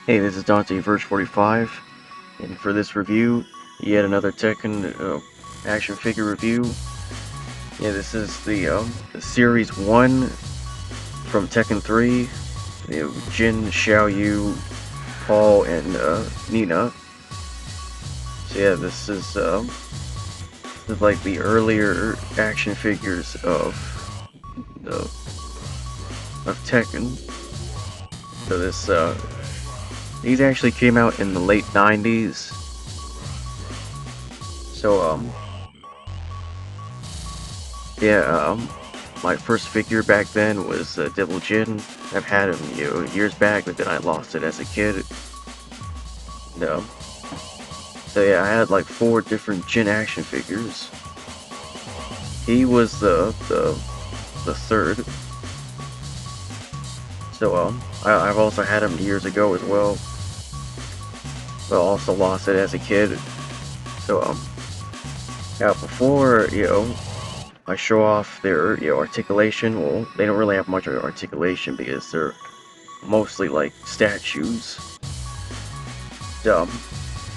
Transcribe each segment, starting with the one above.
Hey, this is Dante Verge 45, and for this review, yet another Tekken action figure review. Yeah, this is the Series 1 from Tekken 3. Jin, Xiaoyu, Paul, and Nina. So yeah, this is like the earlier action figures of, of Tekken. So these actually came out in the late 90s. So yeah, my first figure back then was Devil Jin. I've had him, years back, but then I lost it as a kid. No. So yeah, I had like 4 different Jin action figures. He was the third. So I've also had him years ago as well, but also lost it as a kid. So yeah, before I show off their articulation. Well, they don't really have much of articulation because they're mostly like statues. Um,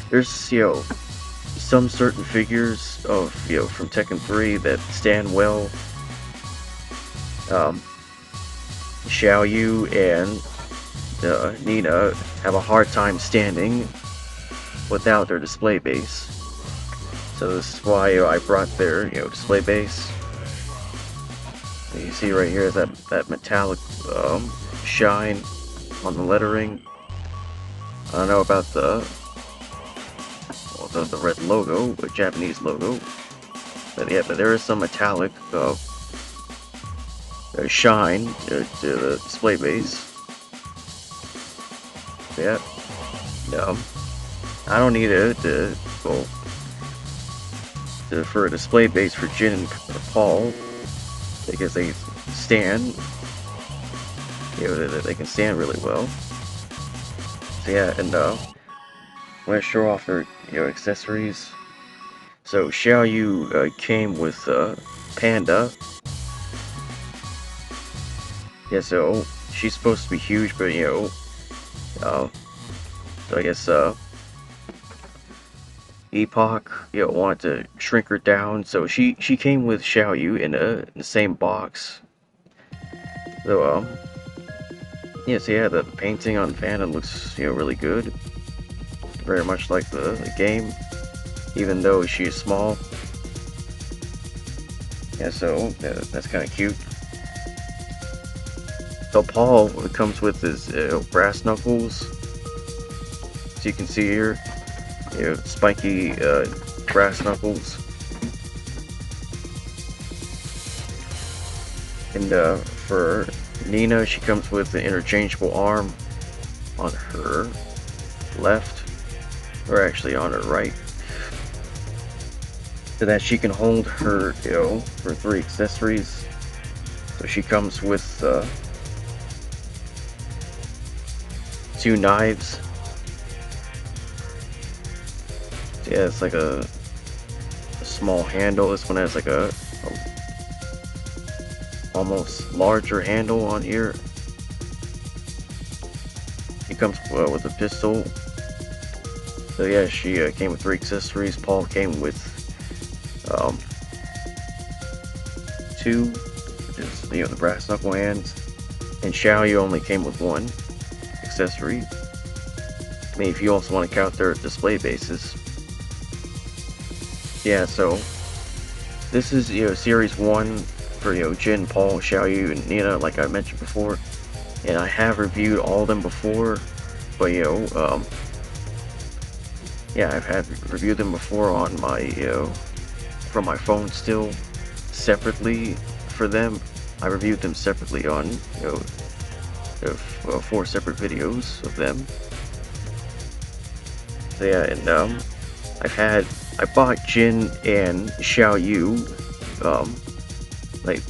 there's some certain figures of from Tekken 3 that stand well. Um, Xiaoyu and Nina have a hard time standing without their display base. So this is why I brought their display base. You see right here is that metallic shine on the lettering. I don't know about the red logo, the Japanese logo, but yeah, but there is some metallic shine to the display base. Yeah, no, I don't need it well, for a display base for Jin and Paul because they stand. They can stand really well. So yeah, and I'm gonna show off their accessories. So Xiaoyu came with Panda. Yeah, so she's supposed to be huge, but uh, so I guess Epoch wanted to shrink her down, so she came with Xiaoyu in the same box. So yeah, so yeah, the painting on Panda looks really good, very much like the game, even though she is small. Yeah, so that's kind of cute. So Paul comes with his brass knuckles, as you can see here. Spiky brass knuckles. And for Nina, she comes with an interchangeable arm on her left, or actually on her right, so that she can hold her, her 3 accessories. So she comes with 2 knives. So yeah, it's like a small handle. This one has like a almost larger handle on here. She comes with a pistol. So yeah, she came with 3 accessories. Paul came with 2, which is the brass knuckle hands, and Xiaoyu only came with 1 accessory. I mean, if you also want to count their display bases. Yeah, so this is Series 1 for Jin, Paul, Xiaoyu, and Nina, like I mentioned before, and I have reviewed all of them before, but yeah, I've had reviewed them before on my from my phone still separately for them. I reviewed them separately on 4 separate videos of them. So yeah, and I bought Jin and Xiaoyu. Like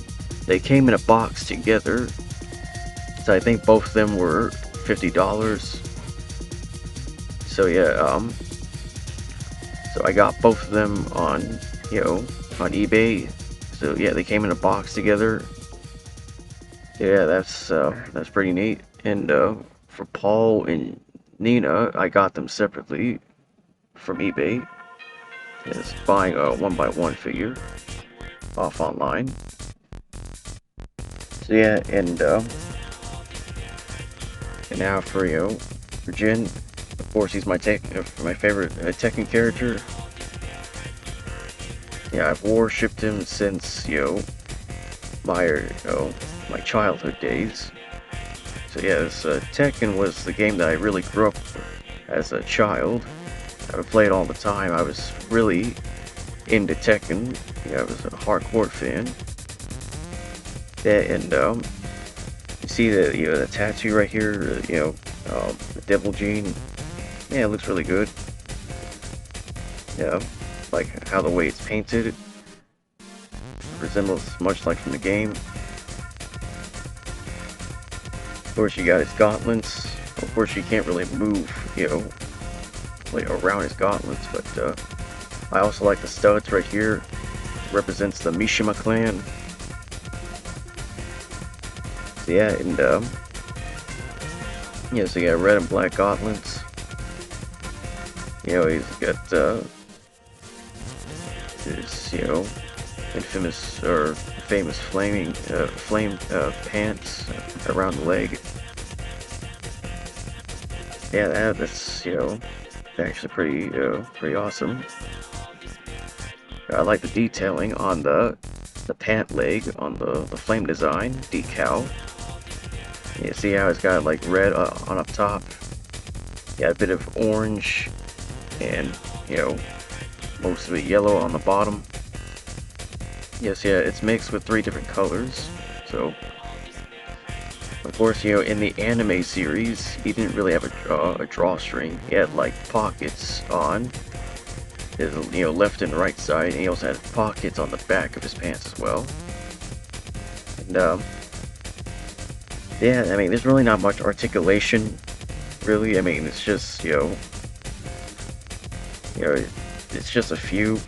they came in a box together. So I think both of them were $50. So yeah, so I got both of them on on eBay. So yeah, they came in a box together. Yeah, that's pretty neat. And for Paul and Nina, I got them separately from eBay. Is buying a 1x1 figure off online. So yeah, and now for for Jin, of course he's my favorite Tekken character. Yeah, I've worshipped him since my childhood days. So yeah, Tekken was the game that I really grew up as a child. I would play it all the time. I was really into Tekken. Yeah, I was a hardcore fan. Yeah, and you see the tattoo right here. The Devil Gene. Yeah, it looks really good. Yeah, like how the way it's painted. It resembles much like from the game. Of course, you got his gauntlets. Of course, you can't really move, like around his gauntlets, but I also like the studs right here. It represents the Mishima clan. So yeah, and yeah, so you got red and black gauntlets. He's got his infamous or famous flame pants around the leg. Yeah, that's actually pretty awesome. I like the detailing on the pant leg on the flame design decal. You see how it's got like red on up top. Got a bit of orange and most of it yellow on the bottom. Yes, yeah, it's mixed with 3 different colors. So of course, in the anime series, he didn't really have a drawstring. He had like pockets on his left and right side, and he also had pockets on the back of his pants as well. And yeah, I mean, there's really not much articulation, really. I mean, it's just it's just a few.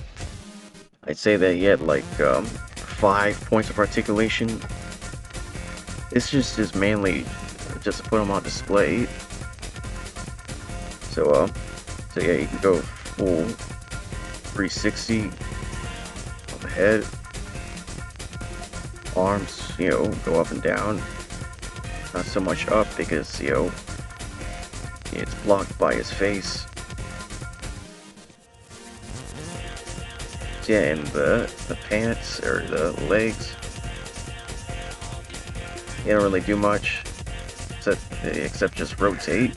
I'd say that he had like 5 points of articulation. It's just mainly just to put him on display. So so yeah, you can go full 360 on the head. Arms, go up and down. Not so much up because it's blocked by his face. Yeah, and the pants or the legs, you don't really do much except just rotate.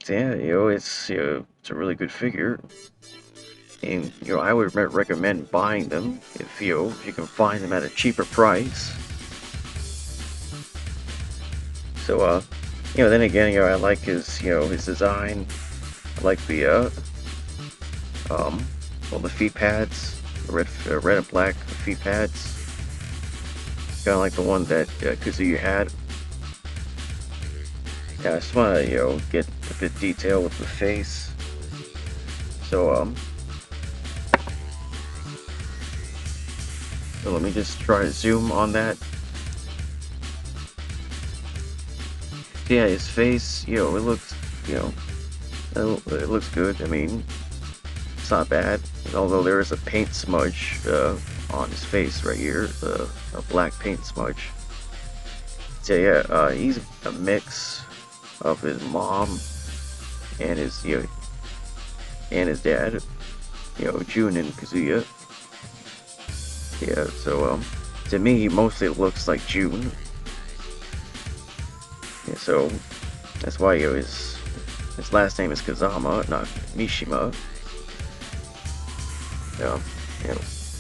So yeah, it's it's a really good figure, and I would recommend buying them if if you can find them at a cheaper price. So then again, I like his his design. I like the well, the feet pads, red and black feet pads. Kind of like the one that Kazuya had. Yeah, I just want to get a bit detail with the face. So so let me just try to zoom on that. Yeah, his face, it looks, it looks good. I mean, it's not bad. Although there is a paint smudge on his face right here, a black paint smudge. So yeah, he's a mix of his mom and his and his dad, Jun and Kazuya. Yeah, so to me he mostly looks like Jun. Yeah, so that's why his last name is Kazama, not Mishima.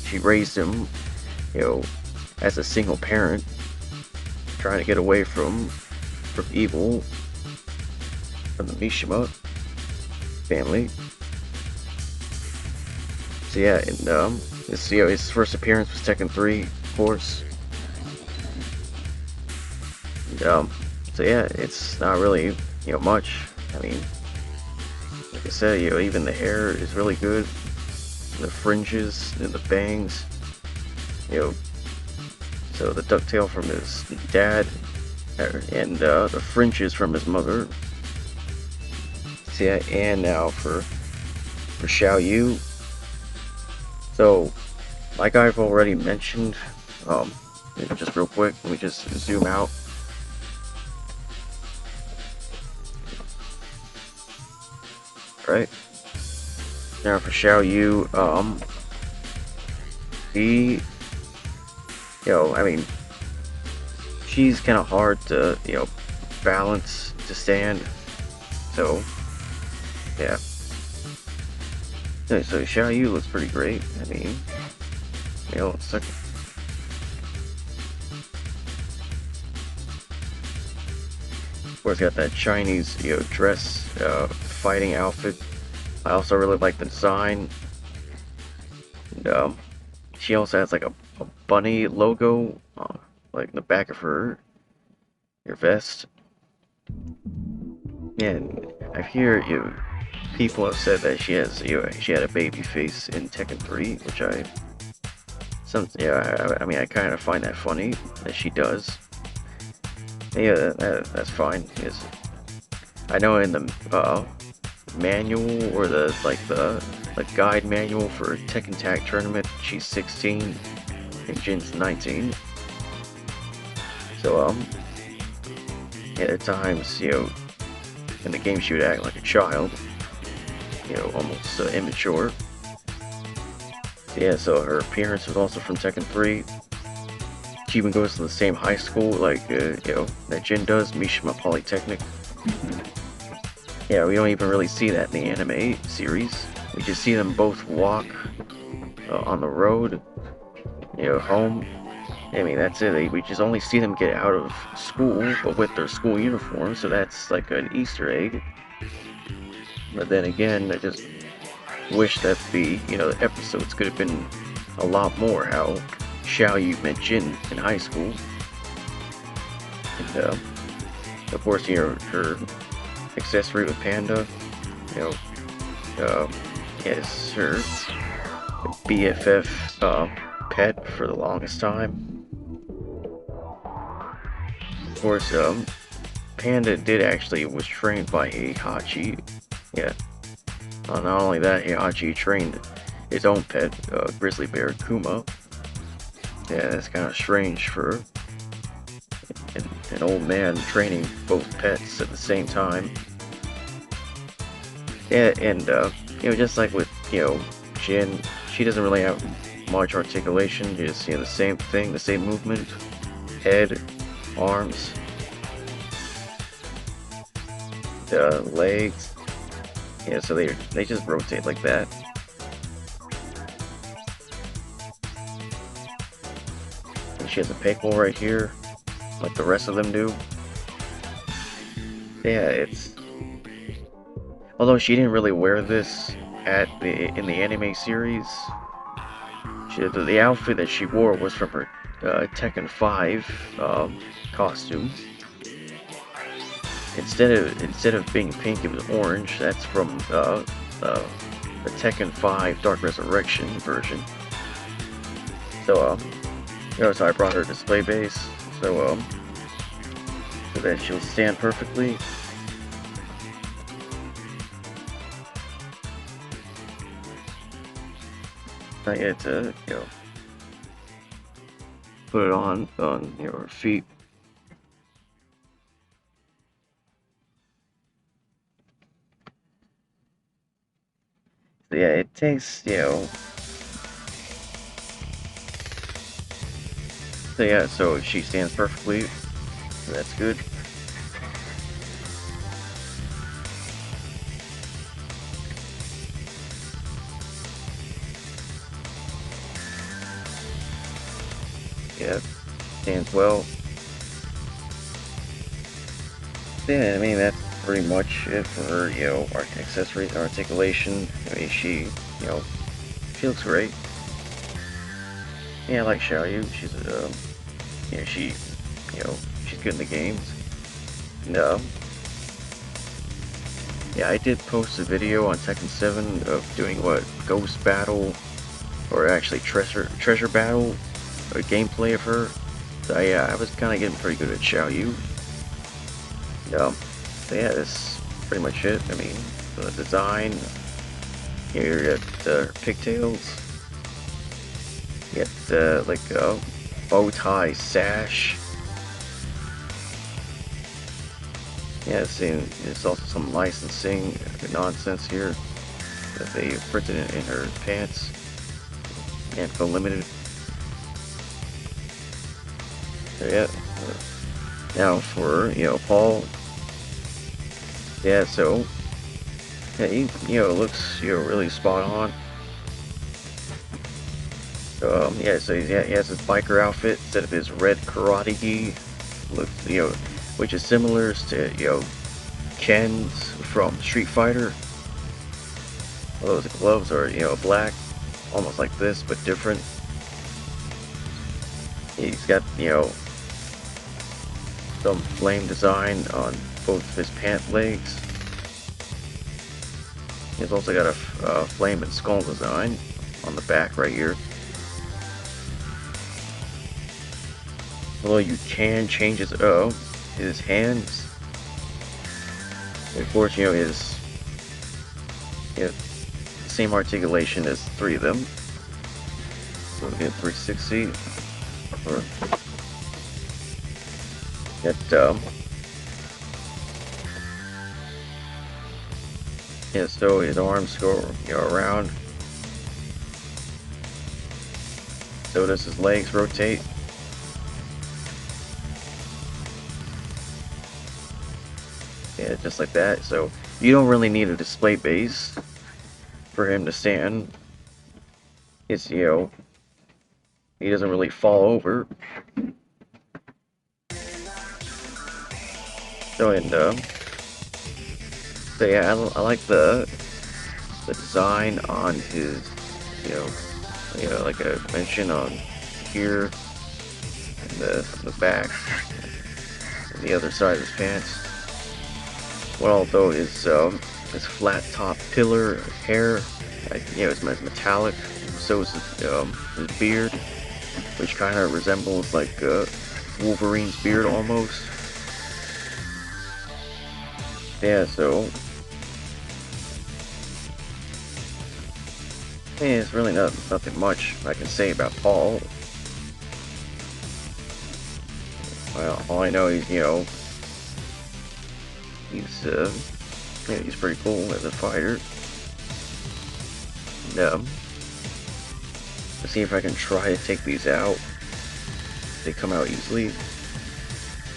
She raised him, as a single parent, trying to get away from evil, from the Mishima family. So yeah, and his first appearance was Tekken 3, of course. And, so yeah, it's not really much. I mean, like I said, even the hair is really good. The fringes and the bangs, so the ducktail from his dad and the fringes from his mother. See, and now for Xiaoyu. So, like I've already mentioned, just real quick, let me just zoom out. Right now for Xiaoyu, he, I mean, she's kind of hard to, balance to stand. So, yeah. So Xiaoyu looks pretty great. I mean, it's like, of course, got that Chinese, dress, fighting outfit. I also really like the design. And, she also has like a bunny logo, like in the back of her vest. And I hear people have said that she has she had a baby face in Tekken 3, which I mean I kind of find that funny that she does. Yeah, that's fine. Yes, I know in the manual or the guide manual for Tekken Tag Tournament, she's 16 and Jin's 19. So yeah, at times in the game she would act like a child, almost immature. Yeah, so her appearance was also from Tekken 3. She even goes to the same high school like that Jin does, Mishima Polytechnic. Yeah, we don't even really see that in the anime series. We just see them both walk on the road, home. I mean, that's it. We just only see them get out of school, but with their school uniform, so that's like an Easter egg. But then again, I just wish that the episodes could have been a lot more. How Xiaoyu met Jin in high school, and of course, her accessory with Panda, is her BFF pet for the longest time. Of course, Panda was trained by Heihachi. Yeah. Not only that, Heihachi trained his own pet, grizzly bear Kuma. Yeah, that's kind of strange for an old man training both pets at the same time. Yeah, and just like with Jin, she doesn't really have much articulation. Just the same thing, the same movement, head, arms, legs. Yeah, so they just rotate like that. And she has a pegboard right here, like the rest of them do. Yeah, although she didn't really wear this in the anime series. The outfit that she wore was from her Tekken 5 costume. Instead of being pink, it was orange. That's from the Tekken 5 Dark Resurrection version. So so I brought her display base so that she'll stand perfectly. Not yet to put it on your feet. So yeah, it takes so yeah, so she stands perfectly. So that's good. Yeah, stands well. Yeah, I mean that's pretty much it for her, accessories, articulation. I mean she looks great. Yeah, I like Xiaoyu. She's she's good in the games. No. Yeah, I did post a video on Tekken 7 of doing Ghost Battle, or actually Treasure Battle, a gameplay of her. So yeah, I was kind of getting pretty good at Xiaoyu. So yeah, that's pretty much it. I mean, the design. Here you got pigtails. You got like a bow tie sash. Yeah, see, there's also some licensing nonsense here that they printed in her pants. And for limited. So yeah. Now for Paul. Yeah, so yeah, he looks really spot on. Yeah, so he has his biker outfit instead of his red karate gi. Looks which is similar to Ken's from Street Fighter. Although the gloves are black, almost like this but different. He's got some flame design on both of his pant legs. He's also got a flame and skull design on the back right here. Although you can change his hands. Of course, his same articulation as three of them. So we get 360. Or get yeah, so his arms go around. So does his legs rotate. Yeah, just like that. So you don't really need a display base for him to stand. It's he doesn't really fall over. So so yeah, I like the design on his like I mentioned on here and the back and the other side of his pants. Well, though his flat top pillar hair, it's metallic. So is his beard, which kind of resembles like Wolverine's beard almost. Yeah, so yeah, it's really nothing much I can say about Paul. Well, all I know is he's pretty cool as a fighter. And, let's see if I can try to take these out. They come out easily.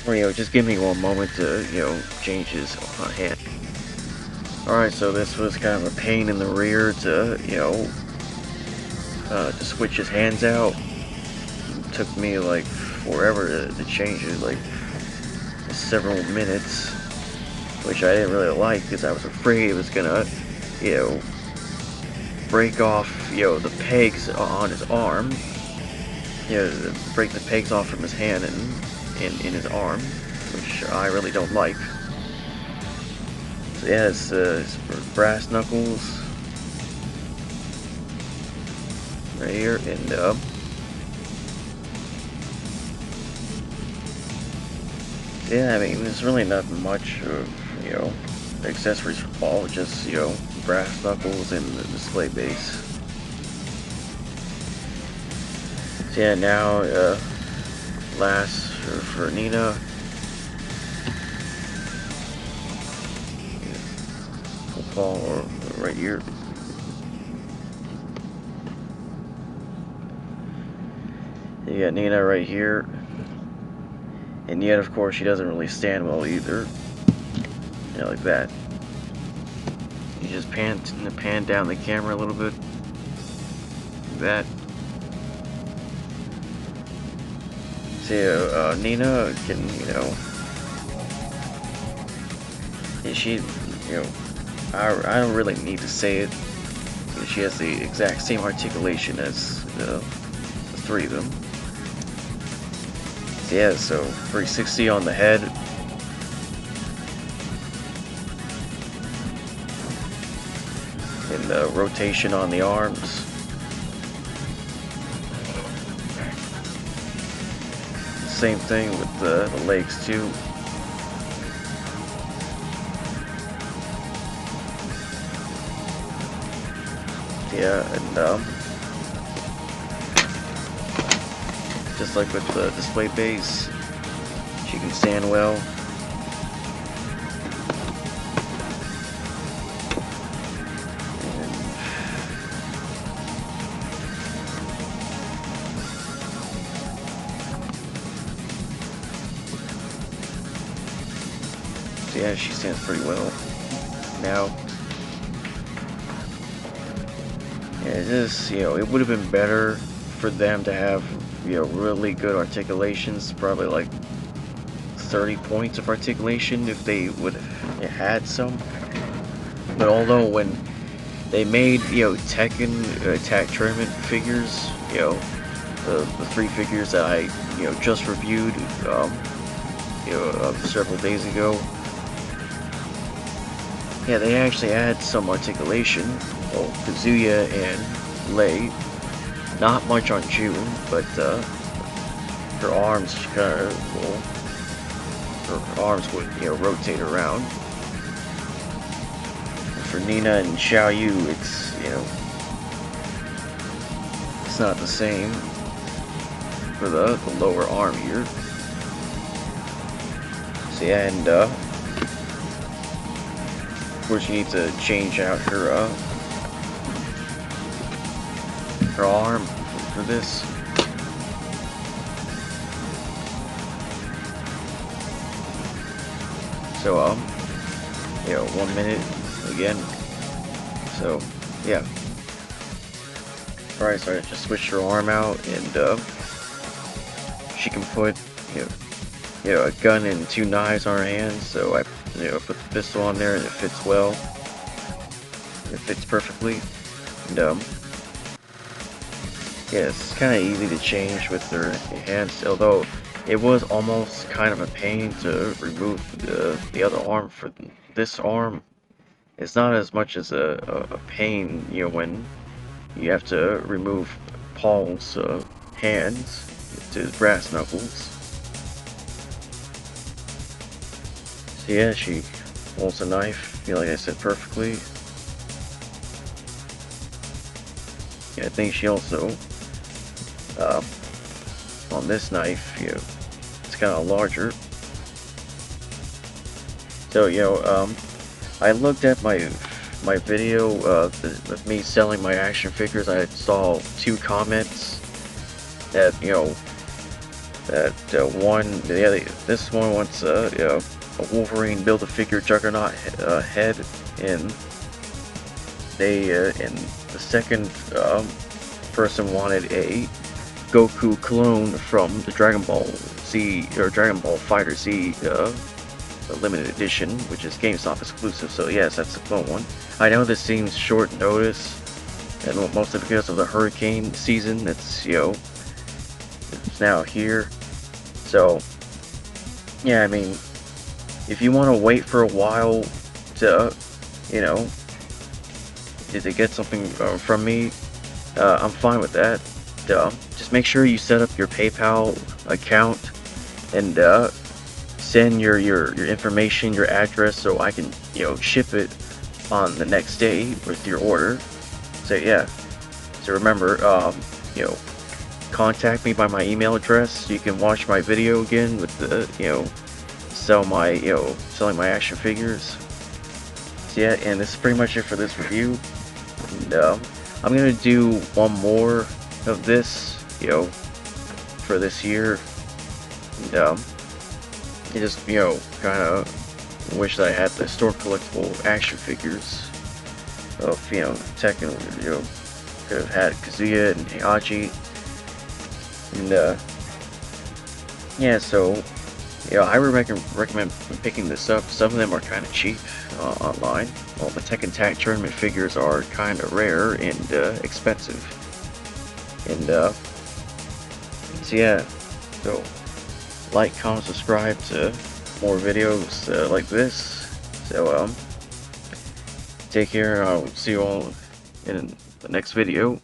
Or just give me one moment to change his hand. Alright, so this was kind of a pain in the rear to to switch his hands out. It took me like forever to change it, like several minutes, which I didn't really like because I was afraid it was gonna break off the pegs on his arm, break the pegs off from his hand and in his arm, which I really don't like. So yeah, his brass knuckles right here, and yeah, I mean, there's really not much of accessories for Paul, just brass knuckles and the display base. So yeah, now last for Nina. Paul right here. You got Nina right here. And yet, of course, she doesn't really stand well either. Like that. You just pan down the camera a little bit. Like that. See, Nina can, she, I don't really need to say it. She has the exact same articulation as the three of them. Yeah, so 360 on the head. And the rotation on the arms. Same thing with the legs too. Yeah, and just like with the display base, she can stand well. So yeah, she stands pretty well now. Yeah, just, it would have been better for them to have, really good articulations, probably like 30 points of articulation if they would have had some. But although when they made, Tekken attack tournament figures, the 3 figures that I, just reviewed, several days ago, yeah, they actually add some articulation. Well, Kazuya and Lei, not much on June, but her arms kind of, well, her arms would, rotate around. For Nina and Xiaoyu, it's, it's not the same for the lower arm here. So yeah, and of course you need to change out her arm for this. So 1 minute again. So yeah. Alright, so I just switched her arm out, and she can put a gun and 2 knives on her hands. So I put the pistol on there, and it fits well. It fits perfectly. And yeah, it's kind of easy to change with her hands, although it was almost kind of a pain to remove the other arm for this arm. It's not as much as a pain, when you have to remove Paul's hands to his brass knuckles. So yeah, she holds a knife, like I said, perfectly. Yeah, I think she also, on this knife, it's kind of larger. So, I looked at my video of me selling my action figures. I saw 2 comments that, this one wants a Wolverine Build-A-Figure Juggernaut head, and and the second person wanted a Goku clone from the Dragon Ball Z, or Dragon Ball Fighter Z limited edition, which is GameStop exclusive. So yes, that's the clone one. I know this seems short notice, and mostly because of the hurricane season that's, it's now here. So yeah, I mean, if you want to wait for a while to, to get something from me, I'm fine with that. Just make sure you set up your PayPal account, and send your information, your address, so I can, ship it on the next day with your order. So yeah, so remember, contact me by my email address so you can watch my video again with the, selling my action figures. So yeah, and this is pretty much it for this review. And I'm gonna do one more of this, for this year. And I just, kind of wish that I had the store collectible action figures of, Tekken. Could have had Kazuya and Heihachi. And yeah, so I would recommend picking this up. Some of them are kind of cheap online, while the Tekken Tag Tournament figures are kind of rare and expensive. And so yeah, so like, comment, subscribe to more videos like this. So take care. I'll see you all in the next video.